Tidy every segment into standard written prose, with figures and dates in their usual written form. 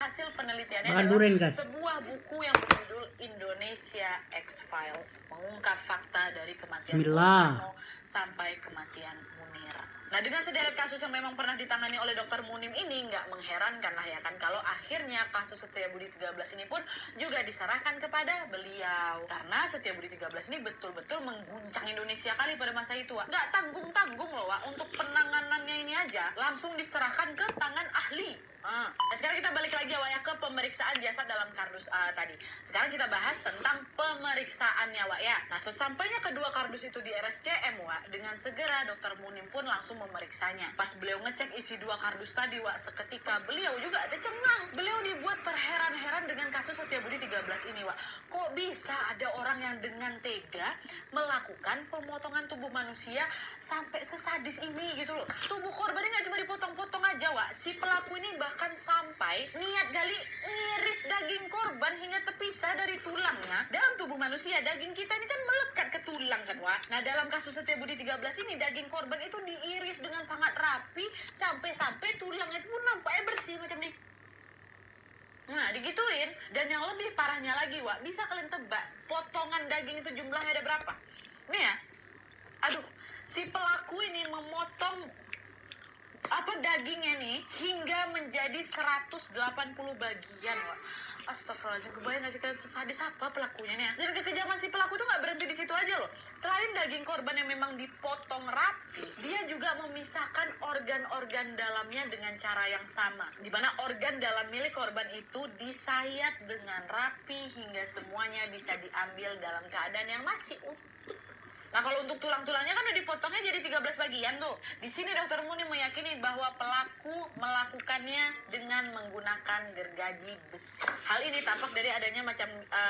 hasil penelitiannya Makan adalah durian, guys. sebuah buku yang berjudul Indonesia X-Files, mengungkap fakta dari kematian Bung Bismillah. Karno sampai kematian Munir. Nah, dengan sederet kasus yang memang pernah ditangani oleh Dr. Munim ini, nggak mengherankan lah ya kan kalau akhirnya kasus Setiabudi 13 ini pun juga diserahkan kepada beliau. Karena Setiabudi 13 ini betul-betul mengguncang Indonesia kali pada masa itu, Wak. Nggak tanggung-tanggung loh, Wak, untuk penanganannya ini aja langsung diserahkan ke tangan ahli. Nah, sekarang kita balik lagi Wak ya ke pemeriksaan jasad dalam kardus tadi. Sekarang kita bahas tentang pemeriksaannya Wak ya. Nah, sesampainya kedua kardus itu di RSCM Wak, dengan segera Dr. Munim pun langsung memeriksanya. Pas beliau ngecek isi dua kardus tadi Wak, seketika beliau juga tercengang. Beliau dibuat terheran-heran dengan kasus Setiabudi 13 ini Wak. Kok bisa ada orang yang dengan tega melakukan pemotongan tubuh manusia sampai sesadis ini gitu loh. Tubuh korbannya nggak cuma dipotong-potong aja Wak, si pelaku ini bahkan sampai niat gali ngiris daging korban hingga terpisah dari tulangnya. Dalam tubuh manusia, daging kita ini kan melekat ke tulang kan Wak. Nah, dalam kasus Setiabudi 13 ini, daging korban itu diiris dengan sangat rapi sampai-sampai tulangnya itu pun nampaknya bersih macam ini. Nah, digituin. Dan yang lebih parahnya lagi Wak, bisa kalian tebak potongan daging itu jumlahnya ada berapa? Nih ya, aduh, si pelaku ini memotong dagingnya nih hingga menjadi 180 bagian Wak. Astagfirullahaladzim, kebayang gak sih kalian sesadis apa pelakunya nih ya? Dan kekejaman si pelaku tuh gak berhenti di situ aja loh. Selain daging korban yang memang dipotong rapi, dia juga memisahkan organ-organ dalamnya dengan cara yang sama, dimana organ dalam milik korban itu disayat dengan rapi hingga semuanya bisa diambil dalam keadaan yang masih utuh. Nah, kalau untuk tulang-tulangnya kan udah dipotongnya jadi 13 bagian tuh. Di sini Dr. Munim meyakini bahwa pelaku melakukannya dengan menggunakan gergaji besi. Hal ini tampak dari adanya macam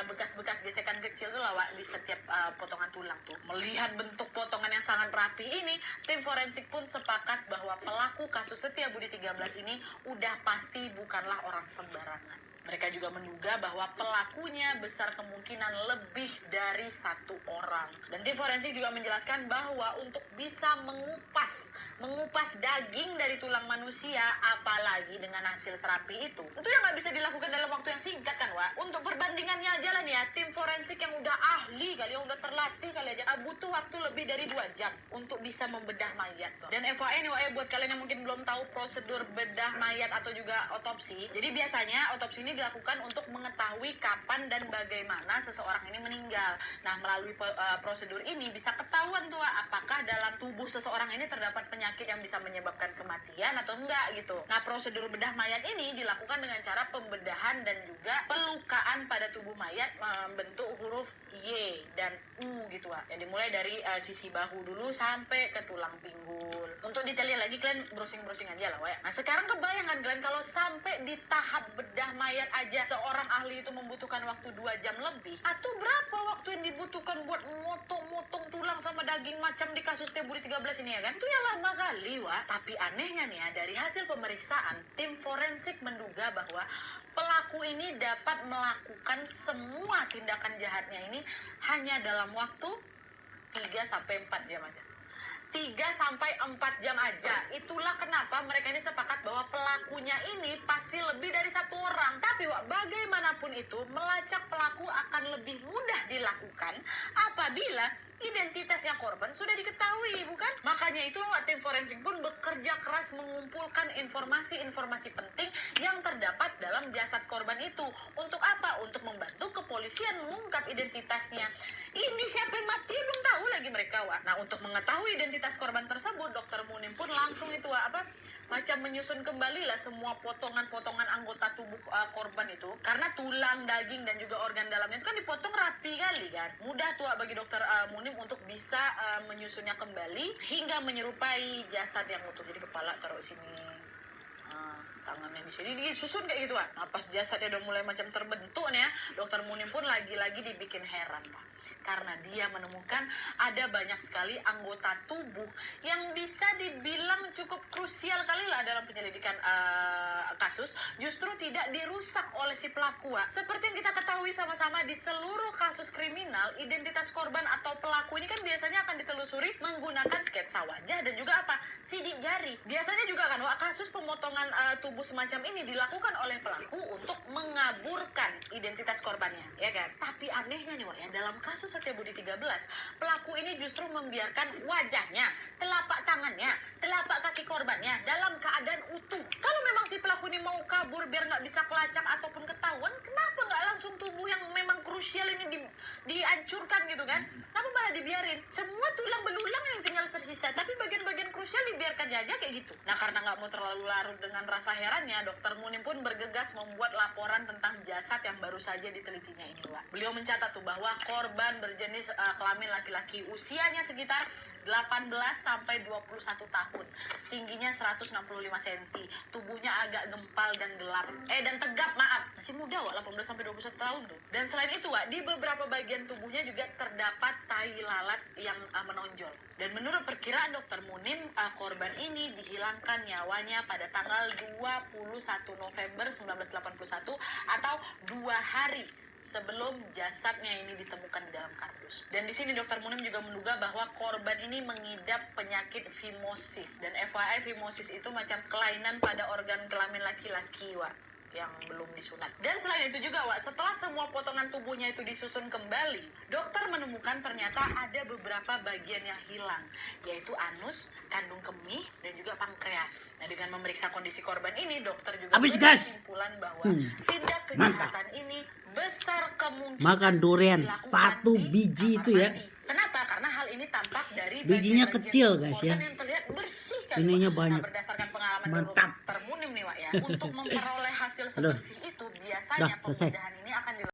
bekas-bekas gesekan kecil tuh lah Wak, di setiap potongan tulang tuh. Melihat bentuk potongan yang sangat rapi ini, tim forensik pun sepakat bahwa pelaku kasus Setiabudi 13 ini udah pasti bukanlah orang sembarangan. Mereka juga menduga bahwa pelakunya besar kemungkinan lebih dari satu orang. Dan tim forensik juga menjelaskan bahwa untuk bisa mengupas daging dari tulang manusia, apalagi dengan hasil serapi itu yang nggak bisa dilakukan dalam waktu yang singkat kan Wak. Untuk perbandingannya aja lah nih ya, tim forensik yang udah ahli kali, yang udah terlatih kali aja, butuh waktu lebih dari 2 jam untuk bisa membedah mayat tuh. Dan FYI nih Wak, buat kalian yang mungkin belum tahu prosedur bedah mayat atau juga otopsi, jadi biasanya otopsi ini dilakukan untuk mengetahui kapan dan bagaimana seseorang ini meninggal. Nah, melalui prosedur ini bisa ketahuan tuh apakah dalam tubuh seseorang ini terdapat penyakit yang bisa menyebabkan kematian atau enggak gitu. Nah, prosedur bedah mayat ini dilakukan dengan cara pembedahan dan juga pelukaan pada tubuh mayat membentuk huruf Y dan U gitu ya. Dimulai dari sisi bahu dulu sampai ke tulang pinggul. Untuk detailnya lagi kalian browsing aja lah Wak. Nah, sekarang kebayangkan kalian kalau sampai di tahap bedah mayat aja seorang ahli itu membutuhkan waktu 2 jam lebih, atau berapa waktu yang dibutuhkan buat motong-motong tulang sama daging macam di kasus Setiabudi 13 ini ya kan? Itu ya lama kali Wak. Tapi anehnya nih ya, dari hasil pemeriksaan, tim forensik menduga bahwa pelaku ini dapat melakukan semua tindakan jahatnya ini hanya dalam waktu 3-4 jam aja. 3-4 jam aja. Itulah kenapa mereka ini sepakat bahwa pelakunya ini pasti lebih dari satu orang. Tapi Wak, bagaimanapun itu, melacak pelaku akan lebih mudah dilakukan apabila identitasnya korban sudah diketahui, bukan? Makanya itu tim forensik pun bekerja keras mengumpulkan informasi-informasi penting yang terdapat dalam jasad korban itu. Untuk apa? Untuk membantu kepolisian mengungkap identitasnya. Ini siapa yang mati belum tahu lagi mereka Wak. Nah, untuk mengetahui identitas korban tersebut, Dr. Munim pun langsung itu macam menyusun kembali lah semua potongan-potongan anggota tubuh korban itu, karena tulang, daging dan juga organ dalamnya itu kan dipotong rapi kali kan. Mudah tuh bagi Dokter Munim untuk bisa menyusunnya kembali hingga menyerupai jasad yang utuh. Jadi kepala taruh sini, tangannya di sini disusun kayak gitu Nah, pas jasadnya udah mulai macam terbentuk nih ya, Dokter Munim pun lagi-lagi dibikin heran Pak. karena dia menemukan ada banyak sekali anggota tubuh yang bisa dibilang cukup krusial kali lah dalam penyelidikan kasus, justru tidak dirusak oleh si pelaku. Seperti yang kita ketahui sama-sama, di seluruh kasus kriminal, identitas korban atau pelaku ini kan biasanya akan ditelusuri menggunakan sketsa wajah dan juga sidik jari. Biasanya juga kan kasus pemotongan tubuh semacam ini dilakukan oleh pelaku untuk mengaburkan identitas korbannya, ya kan? Tapi anehnya nih ya, dalam kasus Setiabudi 13, pelaku ini justru membiarkan wajahnya, telapak tangannya, telapak kaki korbannya dalam keadaan utuh. Kalau memang si pelaku ini mau kabur biar nggak bisa kelacak ataupun ketahuan, kenapa nggak langsung tubuh yang memang krusial ini dihancurkan gitu kan? Kenapa malah dibiarin? Semua tulang belulang yang tinggal tersisa, tapi bagian-bagian krusial dibiarkan aja kayak gitu. Nah, karena nggak mau terlalu larut dengan rasa herannya, Dokter Munim pun bergegas membuat laporan tentang jasad yang baru saja ditelitinya ini, Wak. Beliau mencatat tuh bahwa korban berjenis kelamin laki-laki, usianya sekitar 18 sampai 21 tahun, tingginya 165 cm, tubuhnya agak gempal dan gelap, dan tegap, masih muda, Wak, 18 sampai 21 tahun tuh. Dan selain itu, Wak, di beberapa bagian tubuhnya juga terdapat tai lalat yang menonjol. Dan menurut perkiraan Dokter Munim, korban ini dihilangkan nyawanya pada tanggal 21 November 1981 atau 2 hari sebelum jasadnya ini ditemukan di dalam kardus. Dan di sini Dokter Munim juga menduga bahwa korban ini mengidap penyakit fimosis. Dan FYI, fimosis itu macam kelainan pada organ kelamin laki-laki, Wak, yang belum disunat. Dan selain itu juga, Wak, setelah semua potongan tubuhnya itu disusun kembali, dokter menemukan ternyata ada beberapa bagian yang hilang, yaitu anus, kandung kemih, dan juga pankreas. Nah, dengan memeriksa kondisi korban ini, dokter juga berkesimpulan bahwa tindak kejahatan ini besar kemungkinan makan durian satu biji itu ya. Kenapa? Karena hal ini tampak dari bijinya kecil, guys, ya. Yang terlihat bersih kan. Ininya banyak. Nah, berdasarkan pengalaman Mantap. Dokter Munim nih, Wak, ya, untuk memperoleh hasil sebersih itu biasanya pembedahan ini akan